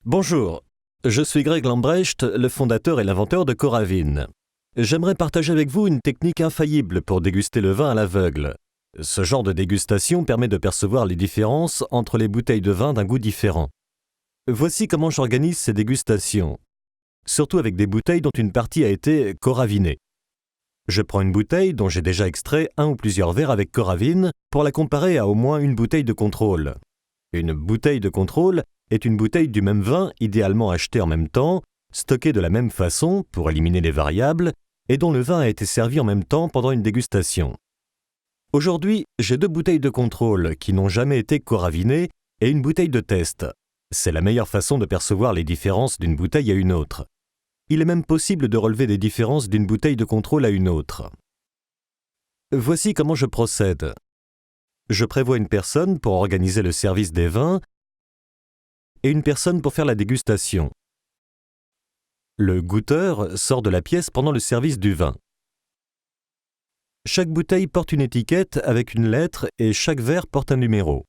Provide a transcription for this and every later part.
Bonjour, je suis Greg Lambrecht, le fondateur et l'inventeur de Coravin. J'aimerais partager avec vous une technique infaillible pour déguster le vin à l'aveugle. Ce genre de dégustation permet de percevoir les différences entre les bouteilles de vin d'un goût différent. Voici comment j'organise ces dégustations, surtout avec des bouteilles dont une partie a été coravinée. Je prends une bouteille dont j'ai déjà extrait un ou plusieurs verres avec Coravin pour la comparer à au moins une bouteille de contrôle. Une bouteille de contrôle est une bouteille du même vin idéalement achetée en même temps, stockée de la même façon pour éliminer les variables et dont le vin a été servi en même temps pendant une dégustation. Aujourd'hui, j'ai 2 bouteilles de contrôle qui n'ont jamais été coravinées et une bouteille de test. C'est la meilleure façon de percevoir les différences d'une bouteille à une autre. Il est même possible de relever des différences d'une bouteille de contrôle à une autre. Voici comment je procède. Je prévois une personne pour organiser le service des vins et une personne pour faire la dégustation. Le goûteur sort de la pièce pendant le service du vin. Chaque bouteille porte une étiquette avec une lettre et chaque verre porte un numéro.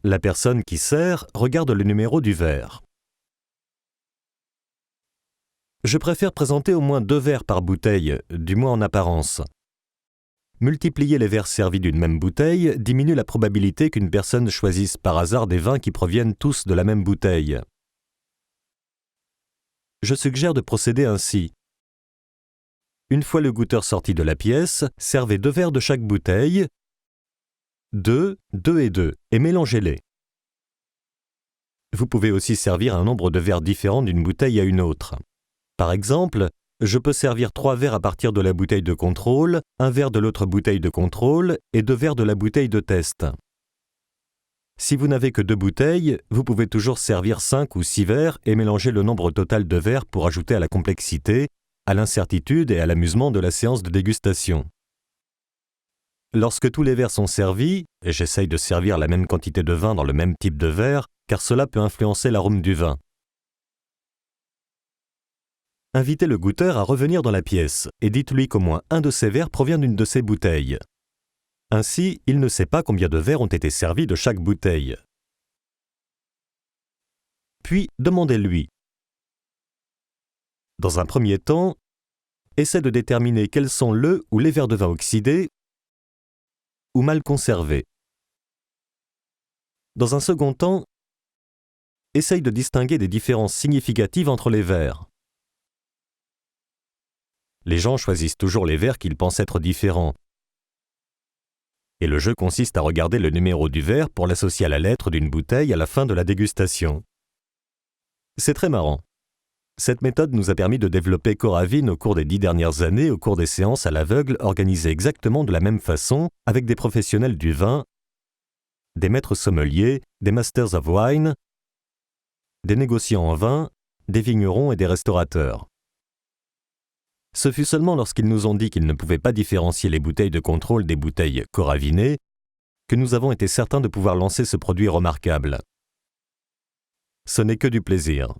La personne qui sert regarde le numéro du verre. Je préfère présenter au moins 2 verres par bouteille, du moins en apparence. Multiplier les verres servis d'une même bouteille diminue la probabilité qu'une personne choisisse par hasard des vins qui proviennent tous de la même bouteille. Je suggère de procéder ainsi. Une fois le goûteur sorti de la pièce, servez 2 verres de chaque bouteille, 2, 2 et 2, et mélangez-les. Vous pouvez aussi servir un nombre de verres différent d'une bouteille à une autre. Par exemple, je peux servir 3 verres à partir de la bouteille de contrôle, 1 verre de l'autre bouteille de contrôle et 2 verres de la bouteille de test. Si vous n'avez que 2 bouteilles, vous pouvez toujours servir 5 ou 6 verres et mélanger le nombre total de verres pour ajouter à la complexité, à l'incertitude et à l'amusement de la séance de dégustation. Lorsque tous les verres sont servis, et j'essaye de servir la même quantité de vin dans le même type de verre, car cela peut influencer l'arôme du vin. Invitez le goûteur à revenir dans la pièce et dites-lui qu'au moins un de ces verres provient d'une de ces bouteilles. Ainsi, il ne sait pas combien de verres ont été servis de chaque bouteille. Puis, demandez-lui. Dans un premier temps, essaie de déterminer quels sont le ou les verres de vin oxydés ou mal conservés. Dans un second temps, essaye de distinguer des différences significatives entre les verres. Les gens choisissent toujours les verres qu'ils pensent être différents. Et le jeu consiste à regarder le numéro du verre pour l'associer à la lettre d'une bouteille à la fin de la dégustation. C'est très marrant. Cette méthode nous a permis de développer Coravin au cours des 10 dernières années au cours des séances à l'aveugle organisées exactement de la même façon avec des professionnels du vin, des maîtres sommeliers, des masters of wine, des négociants en vin, des vignerons et des restaurateurs. Ce fut seulement lorsqu'ils nous ont dit qu'ils ne pouvaient pas différencier les bouteilles de contrôle des bouteilles coravinées que nous avons été certains de pouvoir lancer ce produit remarquable. Ce n'est que du plaisir.